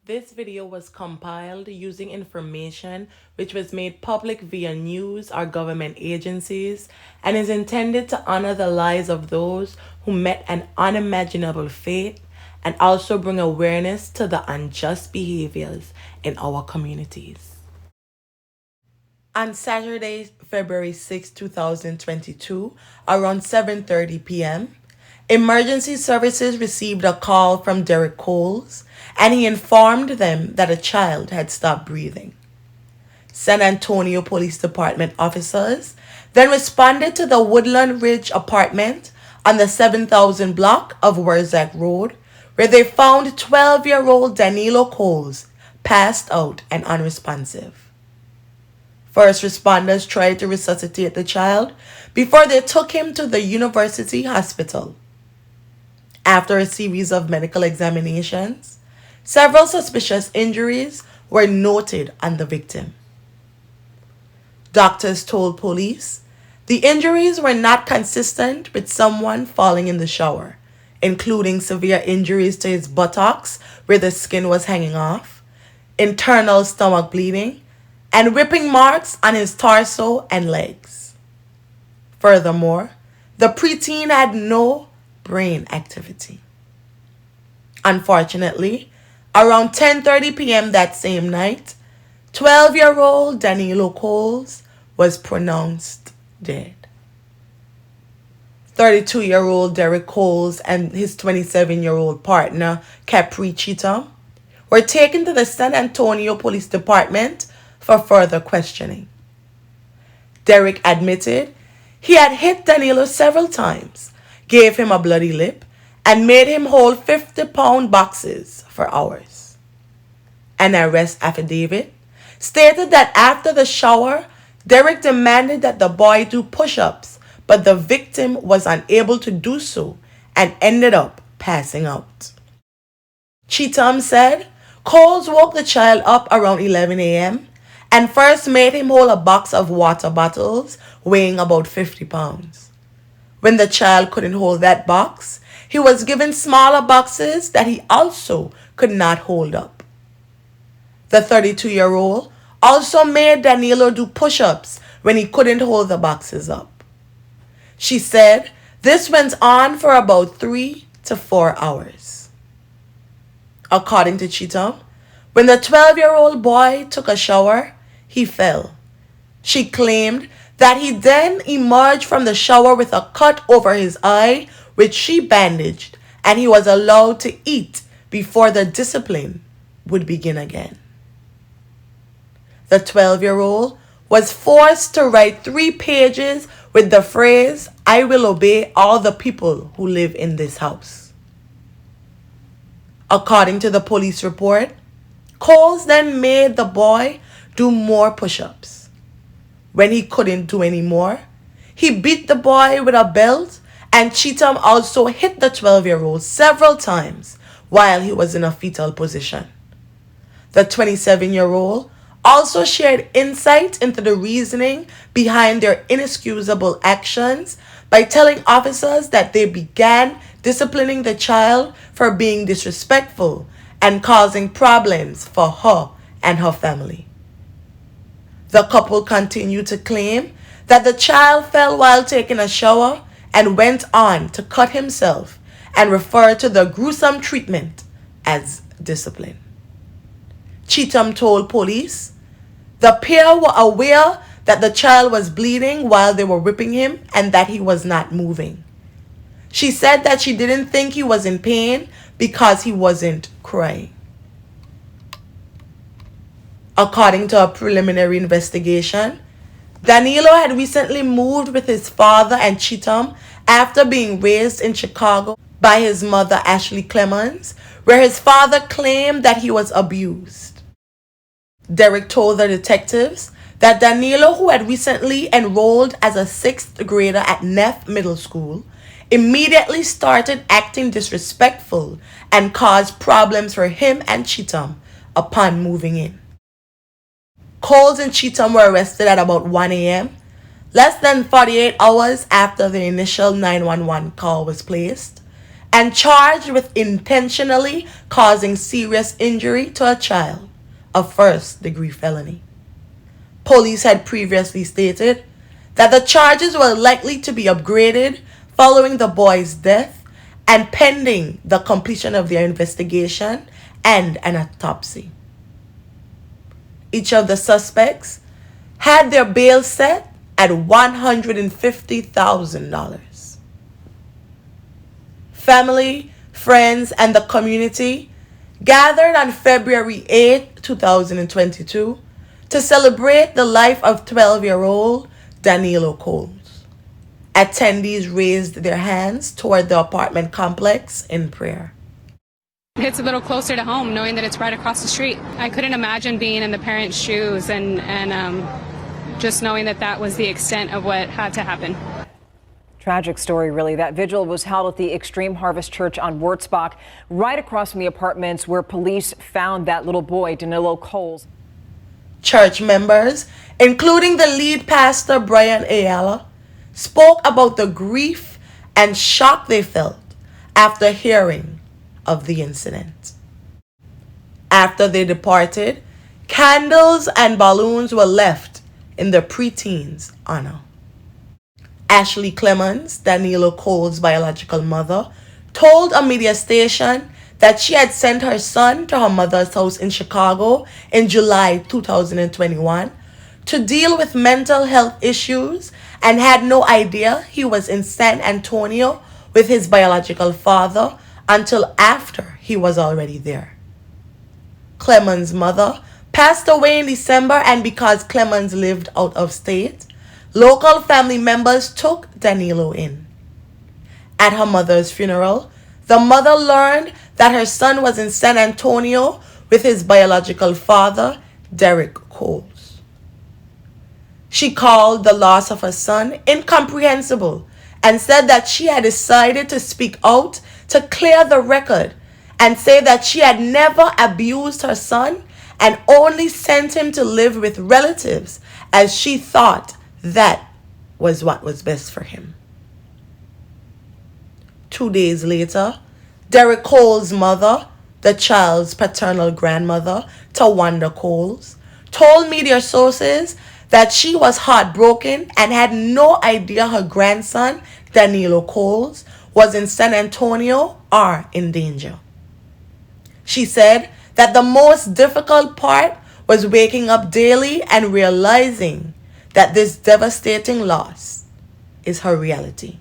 This video was compiled using information which was made public via news or government agencies and is intended to honor the lives of those who met an unimaginable fate and also bring awareness to the unjust behaviors in our communities. On Saturday, February 6, 2022, around 7:30 p.m., emergency services received a call from Derrick Coles, and he informed them that a child had stopped breathing. San Antonio Police Department officers then responded to the Woodland Ridge Apartment on the 7,000 block of Werzack Road, where they found 12-year-old Danilo Coles passed out and unresponsive. First responders tried to resuscitate the child before they took him to the University Hospital. After a series of medical examinations, several suspicious injuries were noted on the victim. Doctors told police the injuries were not consistent with someone falling in the shower, including severe injuries to his buttocks where the skin was hanging off, internal stomach bleeding, and ripping marks on his torso and legs. Furthermore, the preteen had no brain activity. Unfortunately, around 10:30 p.m. that same night, 12-year-old Danilo Coles was pronounced dead. 32-year-old Derrick Coles and his 27-year-old partner, Capri Cheatham, were taken to the San Antonio Police Department for further questioning. Derrick admitted he had hit Danilo several times, gave him a bloody lip, and made him hold 50-pound boxes for hours. An arrest affidavit stated that after the shower, Derrick demanded that the boy do push-ups, but the victim was unable to do so and ended up passing out. Cheatham said Coles woke the child up around 11 a.m. and first made him hold a box of water bottles weighing about 50 pounds. When the child couldn't hold that box, he was given smaller boxes that he also could not hold up. The 32-year-old also made Danilo do push-ups when he couldn't hold the boxes up. She said this went on for about 3 to 4 hours. According to Cheatham, when the 12-year-old boy took a shower, he fell. She claimed that he then emerged from the shower with a cut over his eye, which she bandaged, and he was allowed to eat before the discipline would begin again. The 12-year-old was forced to write 3 pages with the phrase, "I will obey all the people who live in this house." According to the police report, Coles then made the boy do more push-ups. When he couldn't do any more, he beat the boy with a belt, and Cheatham also hit the 12-year-old several times while he was in a fetal position. The 27-year-old also shared insight into the reasoning behind their inexcusable actions by telling officers that they began disciplining the child for being disrespectful and causing problems for her and her family. The couple continued to claim that the child fell while taking a shower and went on to cut himself and referred to the gruesome treatment as discipline. Cheatham told police the pair were aware that the child was bleeding while they were whipping him and that he was not moving. She said that she didn't think he was in pain because he wasn't crying. According to a preliminary investigation, Danilo had recently moved with his father and Cheatham after being raised in Chicago by his mother Ashley Clemens, where his father claimed that he was abused. Derrick told the detectives that Danilo, who had recently enrolled as a 6th grader at Neff Middle School, immediately started acting disrespectful and caused problems for him and Cheatham upon moving in. Coles and Cheatham were arrested at about 1 a.m., less than 48 hours after the initial 911 call was placed, and charged with intentionally causing serious injury to a child, a first-degree felony. Police had previously stated that the charges were likely to be upgraded following the boy's death and pending the completion of their investigation and an autopsy. Each of the suspects had their bail set at $150,000. Family, friends, and the community gathered on February 8, 2022 to celebrate the life of 12-year-old Danilo Coles. Attendees raised their hands toward the apartment complex in prayer. It's a little closer to home knowing that it's right across the street. I couldn't imagine being in the parents' shoes and just knowing that that was the extent of what had to happen. Tragic story, really. That vigil was held at the Extreme Harvest Church on Wurzbach, right across from the apartments where police found that little boy, Danilo Coles. Church members, including the lead pastor, Brian Ayala, spoke about the grief and shock they felt after hearing of the incident. After they departed, candles and balloons were left in the preteen's honor. Ashley Clemens, Danilo Coles' biological mother, told a media station that she had sent her son to her mother's house in Chicago in July 2021 to deal with mental health issues and had no idea he was in San Antonio with his biological father until after he was already there. Clemens' mother passed away in December, and because Clemens lived out of state, local family members took Danilo in. At her mother's funeral, the mother learned that her son was in San Antonio with his biological father, Derrick Coles. She called the loss of her son incomprehensible and said that she had decided to speak out to clear the record and say that she had never abused her son and only sent him to live with relatives as she thought that was what was best for him. 2 days later, Derrick Coles' mother, the child's paternal grandmother, Tawanda Coles, told media sources that she was heartbroken and had no idea her grandson, Danilo Coles, was in San Antonio or in danger. She said that the most difficult part was waking up daily and realizing that this devastating loss is her reality.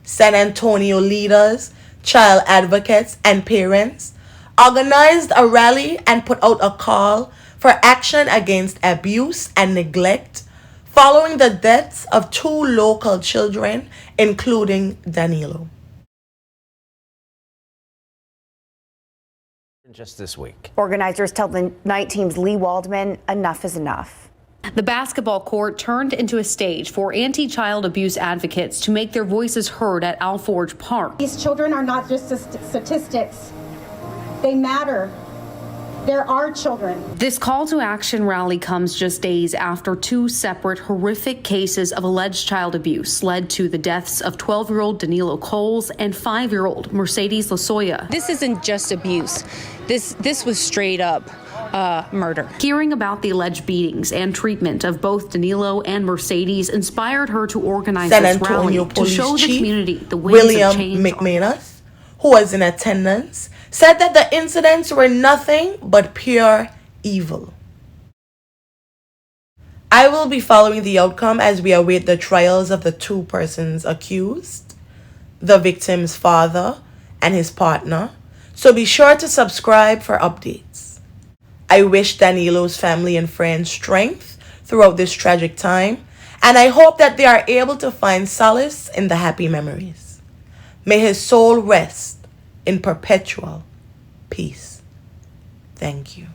San Antonio leaders, child advocates, and parents organized a rally and put out a call for action against abuse and neglect following the deaths of 2 local children, including Danilo. Just this week, organizers tell the night team's Lee Waldman enough is enough. The basketball court turned into a stage for anti-child abuse advocates to make their voices heard at Alforge Park. These children are not just statistics. They matter. There are children. This call to action rally comes just days after 2 separate horrific cases of alleged child abuse led to the deaths of 12-year-old Danilo Coles and 5-year-old Mercedes Lozoya. This isn't just abuse. This was straight up murder. Hearing about the alleged beatings and treatment of both Danilo and Mercedes inspired her to organize this rally to show the community the ways of change. William McManus, who was in attendance, said that the incidents were nothing but pure evil. I will be following the outcome as we await the trials of the 2 persons accused, the victim's father and his partner, so be sure to subscribe for updates. I wish Danilo's family and friends strength throughout this tragic time, and I hope that they are able to find solace in the happy memories. May his soul rest in perpetual peace. Thank you.